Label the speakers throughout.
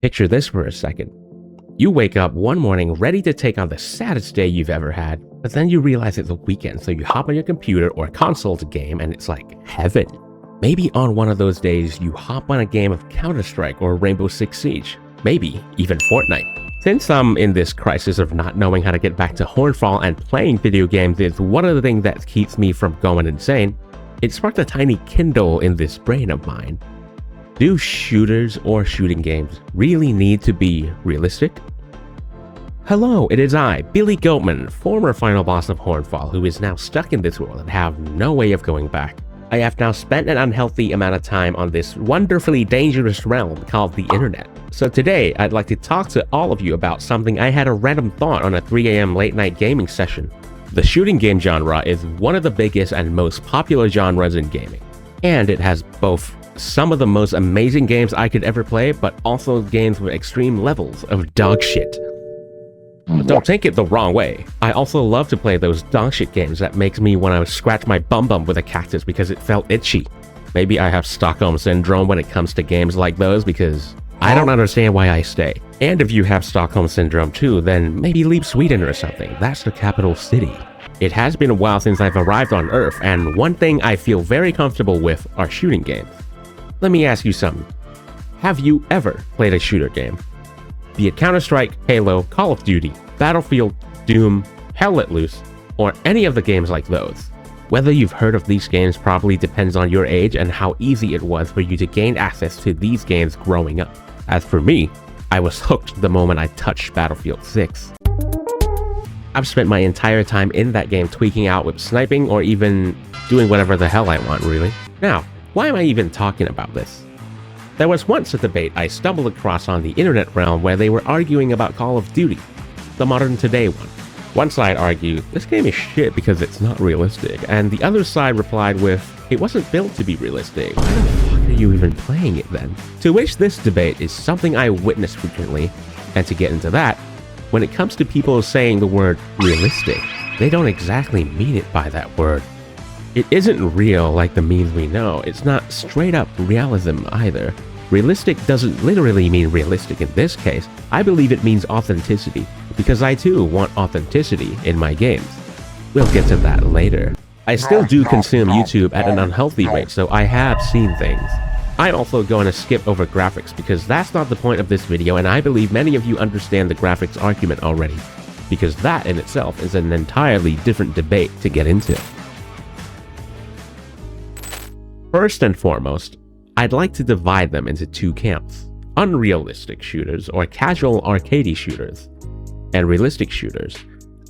Speaker 1: Picture this for a second. You wake up one morning ready to take on the saddest day you've ever had, but then you realize it's a weekend, so you hop on your computer or console to game and it's like heaven. Maybe on one of those days you hop on a game of Counter-Strike or Rainbow Six Siege, maybe even Fortnite. Since I'm in this crisis of not knowing how to get back to Hornfall and playing video games is one of the things that keeps me from going insane, it sparked a tiny kindle in this brain of mine. Do shooters or shooting games really need to be realistic? Hello, it is I, Billy Goatman, former final boss of Hornfall, who is now stuck in this world and have no way of going back. I have now spent an unhealthy amount of time on this wonderfully dangerous realm called the internet. So today, I'd like to talk to all of you about something I had a random thought on a 3 AM late night gaming session. The shooting game genre is one of the biggest and most popular genres in gaming, and it has both some of the most amazing games I could ever play, but also games with extreme levels of dog shit. Don't take it the wrong way. I also love to play those dog shit games that makes me want to scratch my bum with a cactus because it felt itchy. Maybe I have Stockholm Syndrome when it comes to games like those because I don't understand why I stay. And if you have Stockholm Syndrome too, then maybe leave Sweden or something. That's the capital city. It has been a while since I've arrived on Earth, and one thing I feel very comfortable with are shooting games. Let me ask you something. Have you ever played a shooter game? Be it Counter-Strike, Halo, Call of Duty, Battlefield, Doom, Hell Let Loose, or any of the games like those. Whether you've heard of these games probably depends on your age and how easy it was for you to gain access to these games growing up. As for me, I was hooked the moment I touched Battlefield 6. I've spent my entire time in that game tweaking out with sniping or even doing whatever the hell I want, really. Now, why am I even talking about this? There was once a debate I stumbled across on the internet realm where they were arguing about Call of Duty, the modern today one. One side argued, this game is shit because it's not realistic, and the other side replied with, it wasn't built to be realistic, why the fuck are you even playing it then? To which this debate is something I witness frequently, and to get into that, when it comes to people saying the word realistic, they don't exactly mean it by that word. It isn't real like the memes we know, it's not straight up realism either. Realistic doesn't literally mean realistic in this case, I believe it means authenticity, because I too want authenticity in my games. We'll get to that later. I still do consume YouTube at an unhealthy rate, so I have seen things. I'm also going to skip over graphics because that's not the point of this video, and I believe many of you understand the graphics argument already, because that in itself is an entirely different debate to get into. First and foremost, I'd like to divide them into two camps: unrealistic shooters or casual arcadey shooters, and realistic shooters.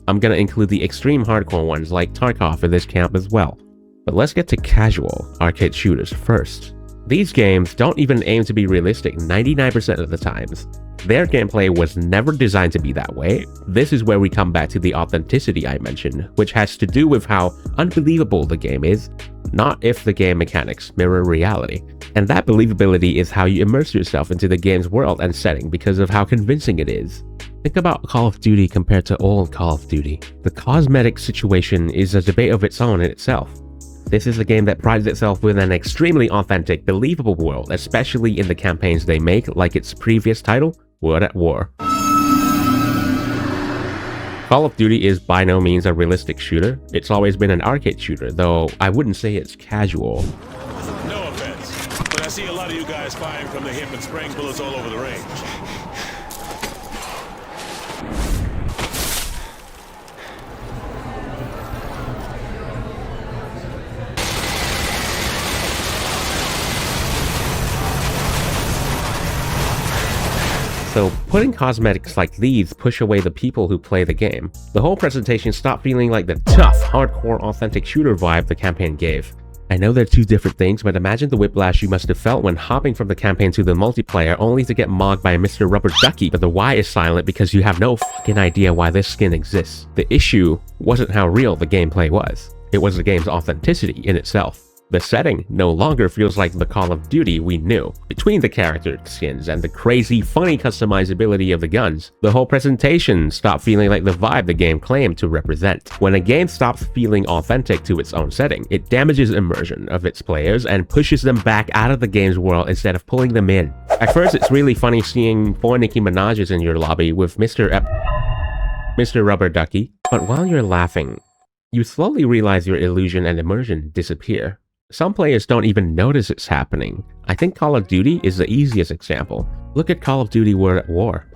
Speaker 1: I'm gonna include the extreme hardcore ones like Tarkov in this camp as well. But let's get to casual arcade shooters first. These games don't even aim to be realistic 99% of the times. Their gameplay was never designed to be that way. This is where we come back to the authenticity I mentioned, which has to do with how unbelievable the game is, not if the game mechanics mirror reality. And that believability is how you immerse yourself into the game's world and setting because of how convincing it is. Think about Call of Duty compared to old Call of Duty. The cosmetic situation is a debate of its own in itself. This is a game that prides itself with an extremely authentic, believable world, especially in the campaigns they make, like its previous title, World at War. Call of Duty is by no means a realistic shooter. It's always been an arcade shooter, though I wouldn't say it's casual.
Speaker 2: No offense, but I see a lot of you guys firing from the hip and spraying bullets all over the range.
Speaker 1: So putting cosmetics like these push away the people who play the game. The whole presentation stopped feeling like the tough, hardcore, authentic shooter vibe the campaign gave. I know they're two different things, but imagine the whiplash you must have felt when hopping from the campaign to the multiplayer only to get mogged by Mr. Rubber Ducky, but the Y is silent because you have no fucking idea why this skin exists. The issue wasn't how real the gameplay was. It was the game's authenticity in itself. The setting no longer feels like the Call of Duty we knew. Between the character skins and the crazy, funny customizability of the guns, the whole presentation stopped feeling like the vibe the game claimed to represent. When a game stops feeling authentic to its own setting, it damages immersion of its players and pushes them back out of the game's world instead of pulling them in. At first, it's really funny seeing 4 Nicki Minaj's in your lobby with Mr. Rubber Ducky, but while you're laughing, you slowly realize your illusion and immersion disappear. Some players don't even notice it's happening. I think Call of Duty is the easiest example. Look at Call of Duty World at War.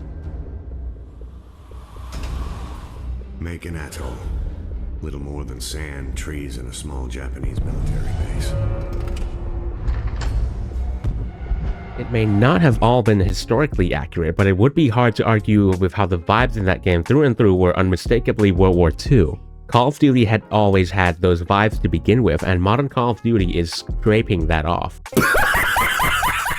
Speaker 3: Make an atoll. Little more than sand, trees, and a small Japanese military base.
Speaker 1: It may not have all been historically accurate, but it would be hard to argue with how the vibes in that game through and through were unmistakably World War II. Call of Duty had always had those vibes to begin with, and modern Call of Duty is scraping that off.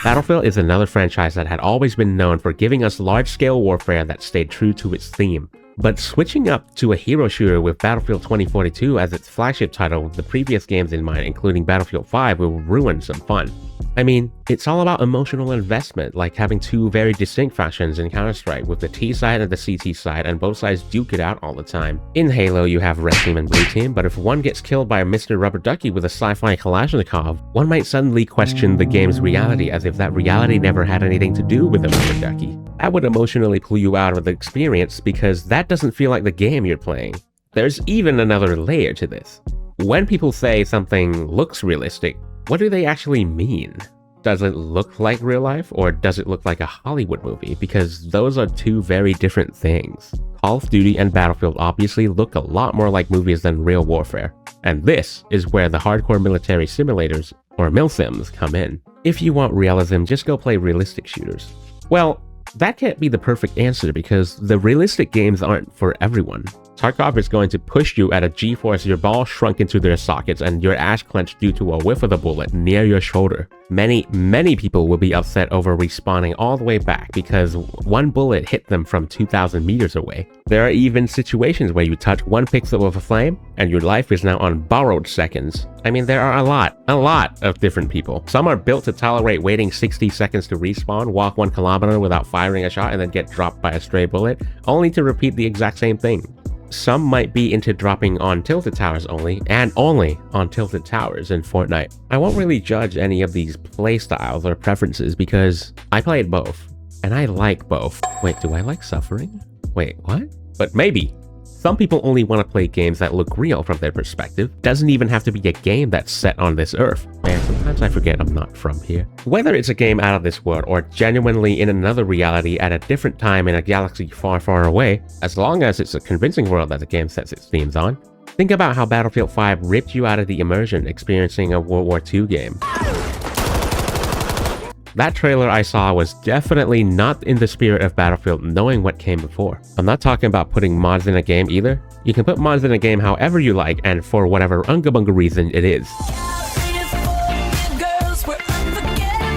Speaker 1: Battlefield is another franchise that had always been known for giving us large-scale warfare that stayed true to its theme. But switching up to a hero shooter with Battlefield 2042 as its flagship title with the previous games in mind, including Battlefield 5, will ruin some fun. I mean, it's all about emotional investment, like having 2 very distinct factions in Counter-Strike with the T side and the CT side, and both sides duke it out all the time. In Halo, you have Red Team and Blue Team, but if one gets killed by a Mr. Rubber Ducky with a sci-fi Kalashnikov, one might suddenly question the game's reality as if that reality never had anything to do with the Rubber Ducky. That would emotionally pull you out of the experience because that doesn't feel like the game you're playing. There's even another layer to this. When people say something looks realistic, what do they actually mean? Does it look like real life, or does it look like a Hollywood movie? Because those are 2 very different things. Call of Duty and Battlefield obviously look a lot more like movies than real warfare. And this is where the hardcore military simulators, or milsims, come in. If you want realism, just go play realistic shooters. Well, that can't be the perfect answer because the realistic games aren't for everyone. Tarkov is going to push you at a G-force, your balls shrunk into their sockets and your ass clenched due to a whiff of the bullet near your shoulder. Many people will be upset over respawning all the way back because one bullet hit them from 2,000 meters away. There are even situations where you touch 1 pixel of a flame and your life is now on borrowed seconds. I mean, there are a lot of different people. Some are built to tolerate waiting 60 seconds to respawn, walk 1 kilometer without firing a shot and then get dropped by a stray bullet, only to repeat the exact same thing. Some might be into dropping on tilted towers only, and only on tilted towers in Fortnite. I won't really judge any of these playstyles or preferences because I played both, and I like both. Wait, do I like suffering? Wait, what? But maybe. Some people only want to play games that look real from their perspective. Doesn't even have to be a game that's set on this earth. Man, sometimes I forget I'm not from here. Whether it's a game out of this world or genuinely in another reality at a different time in a galaxy far, far away, as long as it's a convincing world that the game sets its themes on. Think about how Battlefield 5 ripped you out of the immersion experiencing a World War II game. That trailer I saw was definitely not in the spirit of Battlefield knowing what came before. I'm not talking about putting mods in a game either. You can put mods in a game however you like and for whatever unga-bunga reason it is.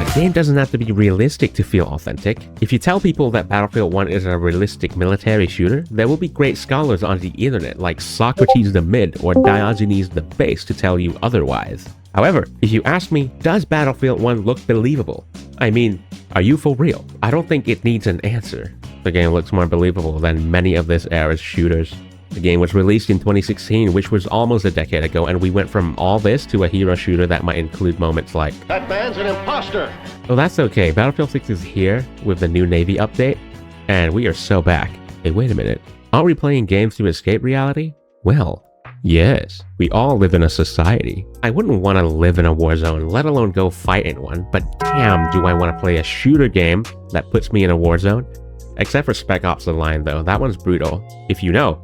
Speaker 1: A game doesn't have to be realistic to feel authentic. If you tell people that Battlefield 1 is a realistic military shooter, there will be great scholars on the internet like Socrates the Mid or Diogenes the Base to tell you otherwise. However, if you ask me, does Battlefield 1 look believable? I mean, are you for real? I don't think it needs an answer. The game looks more believable than many of this era's shooters. The game was released in 2016, which was almost a decade ago, and we went from all this to a hero shooter that might include moments like,
Speaker 4: "That man's an imposter!"
Speaker 1: Oh, that's okay. Battlefield 6 is here with the new Navy update, and we are so back. Hey, wait a minute. Aren't we playing games to escape reality? Well, yes, we all live in a society. I wouldn't want to live in a war zone, let alone go fight in one, but damn do I want to play a shooter game that puts me in a war zone. Except for Spec Ops The Line though, that one's brutal. If you know,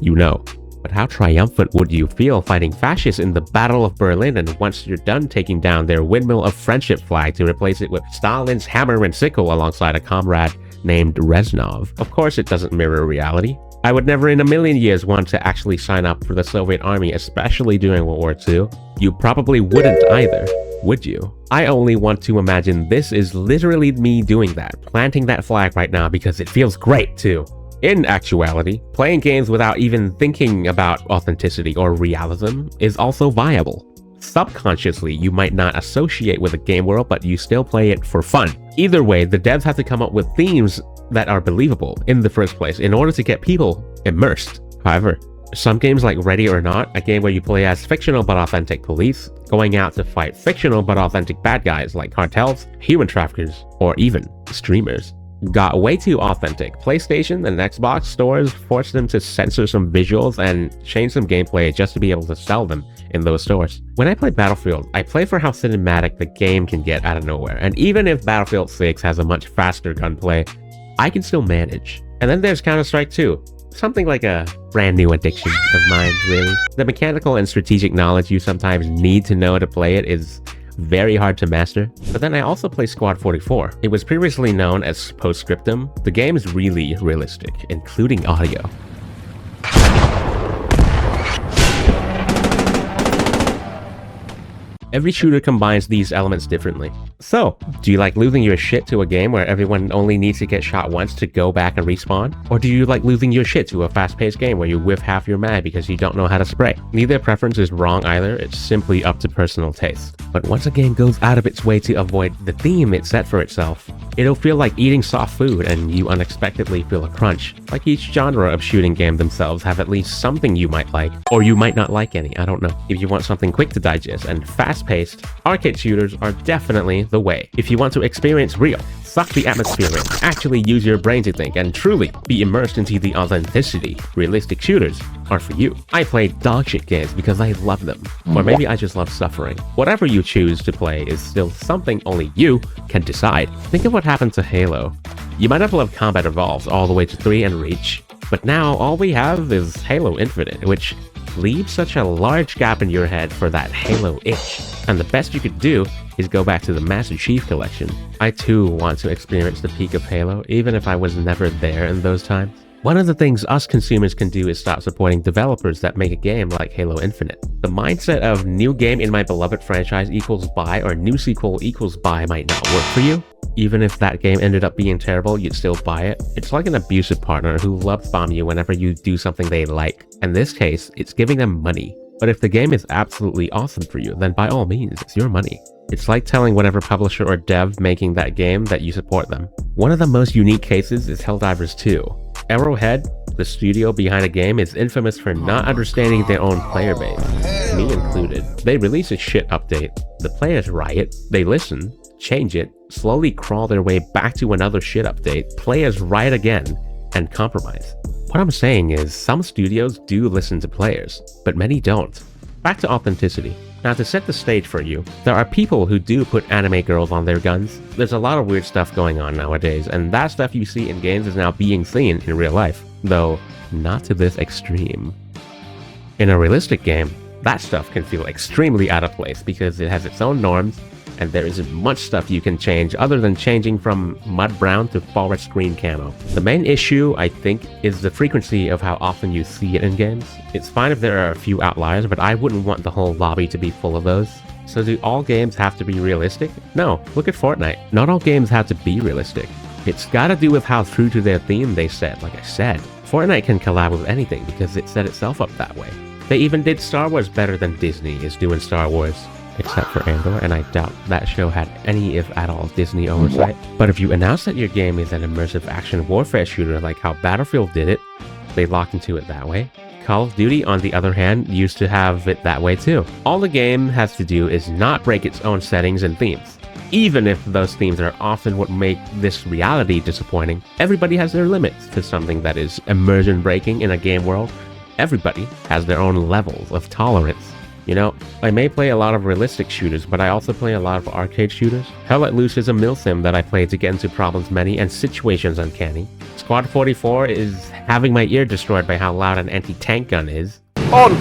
Speaker 1: you know. But how triumphant would you feel fighting fascists in the Battle of Berlin, and once you're done taking down their Windmill of Friendship flag to replace it with Stalin's hammer and sickle alongside a comrade named Reznov? Of course it doesn't mirror reality. I would never in a million years want to actually sign up for the Soviet army, especially during World War II. You probably wouldn't either, would you? I only want to imagine this is literally me doing that, planting that flag right now because it feels great too. In actuality, playing games without even thinking about authenticity or realism is also viable. Subconsciously, you might not associate with the game world, but you still play it for fun. Either way, the devs have to come up with themes that are believable in the first place in order to get people immersed. However, some games like Ready or Not, a game where you play as fictional but authentic police, going out to fight fictional but authentic bad guys like cartels, human traffickers, or even streamers, got way too authentic. PlayStation and Xbox stores forced them to censor some visuals and change some gameplay just to be able to sell them in those stores. When I play Battlefield, I play for how cinematic the game can get out of nowhere, and even if Battlefield 6 has a much faster gunplay, I can still manage. And then there's Counter-Strike 2. Something like a brand new addiction of mine, really. The mechanical and strategic knowledge you sometimes need to know to play it is very hard to master. But then I also play Squad 44. It was previously known as Postscriptum. The game is really realistic, including audio. Every shooter combines these elements differently. So, do you like losing your shit to a game where everyone only needs to get shot once to go back and respawn? Or do you like losing your shit to a fast-paced game where you whiff half your mag because you don't know how to spray? Neither preference is wrong either, it's simply up to personal taste. But once a game goes out of its way to avoid the theme it set for itself, it'll feel like eating soft food and you unexpectedly feel a crunch. Like each genre of shooting game themselves have at least something you might like, or you might not like any, I don't know. If you want something quick to digest and fast-paced, arcade shooters are definitely the way. If you want to experience real, suck the atmosphere in, actually use your brain to think, and truly be immersed into the authenticity, realistic shooters are for you. I play dogshit games because I love them, or maybe I just love suffering. Whatever you choose to play is still something only you can decide. Think of what happened to Halo. You might have loved Combat Evolved all the way to 3 and Reach, but now all we have is Halo Infinite, which leaves such a large gap in your head for that Halo itch. And the best you could do is go back to the Master Chief Collection. I too want to experience the peak of Halo, even if I was never there in those times. One of the things us consumers can do is stop supporting developers that make a game like Halo Infinite. The mindset of new game in my beloved franchise equals buy or new sequel equals buy might not work for you. Even if that game ended up being terrible, you'd still buy it. It's like an abusive partner who love bomb you whenever you do something they like. In this case, it's giving them money. But if the game is absolutely awesome for you, then by all means, it's your money. It's like telling whatever publisher or dev making that game that you support them. One of the most unique cases is Helldivers 2. Arrowhead, the studio behind a game, is infamous for not understanding their own player base, me included. They release a shit update, the players riot, they listen, change it, slowly crawl their way back to another shit update, players riot again, and compromise. What I'm saying is, some studios do listen to players, but many don't. Back to authenticity. Now, to set the stage for you, there are people who do put anime girls on their guns. There's a lot of weird stuff going on nowadays, and that stuff you see in games is now being seen in real life, though not to this extreme. In a realistic game, that stuff can feel extremely out of place because it has its own norms, and there isn't much stuff you can change other than changing from mud brown to forest green camo. The main issue, I think, is the frequency of how often you see it in games. It's fine if there are a few outliers, but I wouldn't want the whole lobby to be full of those. So do all games have to be realistic? No, look at Fortnite. Not all games have to be realistic. It's gotta do with how true to their theme they set, like I said. Fortnite can collab with anything because it set itself up that way. They even did Star Wars better than Disney is doing Star Wars. Except for Andor, and I doubt that show had any, if at all, Disney oversight. But if you announce that your game is an immersive action warfare shooter like how Battlefield did it, they lock into it that way. Call of Duty, on the other hand, used to have it that way too. All the game has to do is not break its own settings and themes. Even if those themes are often what make this reality disappointing, everybody has their limits to something that is immersion breaking in a game world. Everybody has their own levels of tolerance. You know, I may play a lot of realistic shooters, but I also play a lot of arcade shooters. Hell Let Loose is a milsim that I play to get into problems many and situations uncanny. Squad 44 is having my ear destroyed by how loud an anti-tank gun is. On!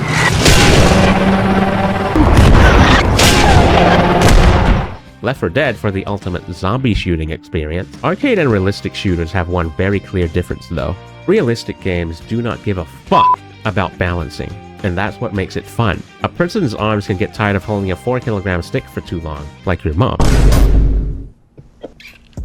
Speaker 1: Left 4 Dead for the ultimate zombie shooting experience. Arcade and realistic shooters have one very clear difference though. Realistic games do not give a fuck about balancing. And that's what makes it fun. A person's arms can get tired of holding a 4-kilogram stick for too long, like your mom.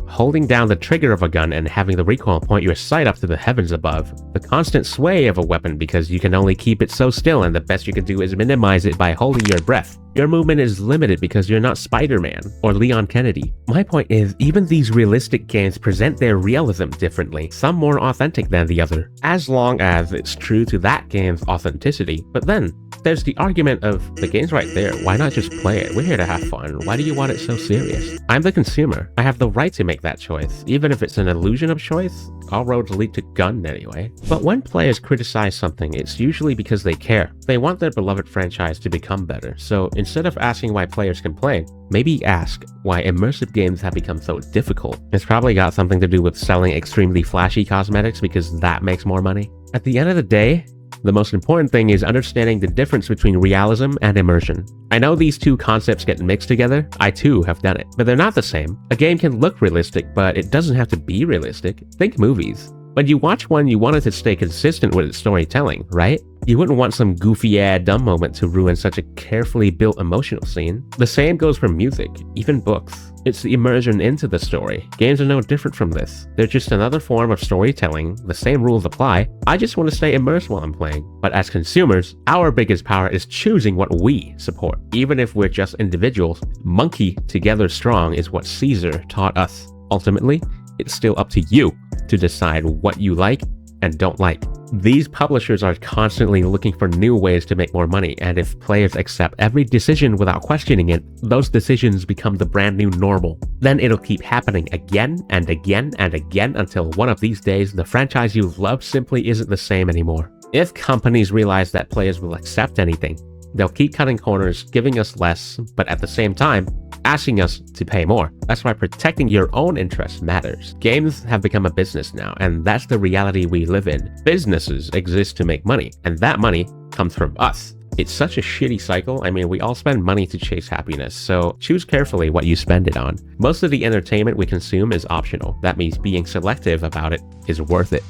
Speaker 1: Holding down the trigger of a gun and having the recoil point your sight up to the heavens above. The constant sway of a weapon because you can only keep it so still and the best you can do is minimize it by holding your breath. Your movement is limited because you're not Spider-Man or Leon Kennedy. My point is, even these realistic games present their realism differently, some more authentic than the other, as long as it's true to that game's authenticity. But then, there's the argument of, the game's right there, why not just play it? We're here to have fun, why do you want it so serious? I'm the consumer. I have the right to make that choice, even if it's an illusion of choice. All roads lead to gun anyway. But when players criticize something, it's usually because they care. They want their beloved franchise to become better. So instead of asking why players complain, maybe ask why immersive games have become so difficult. It's probably got something to do with selling extremely flashy cosmetics because that makes more money. At the end of the day, the most important thing is understanding the difference between realism and immersion. I know these two concepts get mixed together, I too have done it, but they're not the same. A game can look realistic, but it doesn't have to be realistic. Think movies. When you watch one, you want it to stay consistent with its storytelling, right? You wouldn't want some goofy dumb moment to ruin such a carefully built emotional scene. The same goes for music, even books. It's the immersion into the story. Games are no different from this. They're just another form of storytelling. The same rules apply. I just want to stay immersed while I'm playing. But as consumers, our biggest power is choosing what we support. Even if we're just individuals, monkey together strong is what Caesar taught us. Ultimately, it's still up to you to decide what you like and don't like. These publishers are constantly looking for new ways to make more money, and if players accept every decision without questioning it, those decisions become the brand new normal. Then it'll keep happening again and again and again until one of these days the franchise you love simply isn't the same anymore. If companies realize that players will accept anything, they'll keep cutting corners, giving us less, but at the same time, asking us to pay more. That's why protecting your own interests matters. Games have become a business now, and that's the reality we live in. Businesses exist to make money, and that money comes from us. It's such a shitty cycle. I mean, we all spend money to chase happiness, so choose carefully what you spend it on. Most of the entertainment we consume is optional. That means being selective about it is worth it.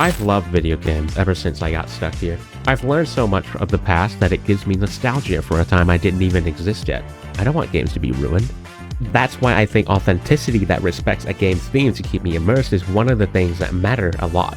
Speaker 1: I've loved video games ever since I got stuck here. I've learned so much of the past that it gives me nostalgia for a time I didn't even exist yet. I don't want games to be ruined. That's why I think authenticity that respects a game's theme to keep me immersed is one of the things that matter a lot.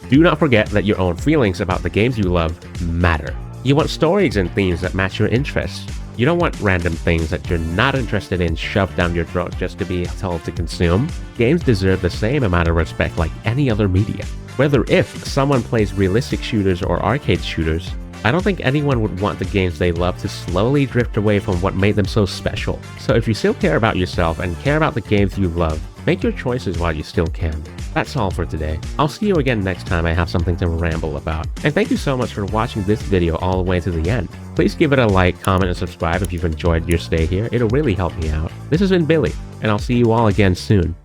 Speaker 1: Do not forget that your own feelings about the games you love matter. You want stories and themes that match your interests. You don't want random things that you're not interested in shoved down your throat just to be told to consume. Games deserve the same amount of respect like any other media. Whether if someone plays realistic shooters or arcade shooters, I don't think anyone would want the games they love to slowly drift away from what made them so special. So if you still care about yourself and care about the games you love, make your choices while you still can. That's all for today. I'll see you again next time I have something to ramble about. And thank you so much for watching this video all the way to the end. Please give it a like, comment, and subscribe if you've enjoyed your stay here. It'll really help me out. This has been Billy, and I'll see you all again soon.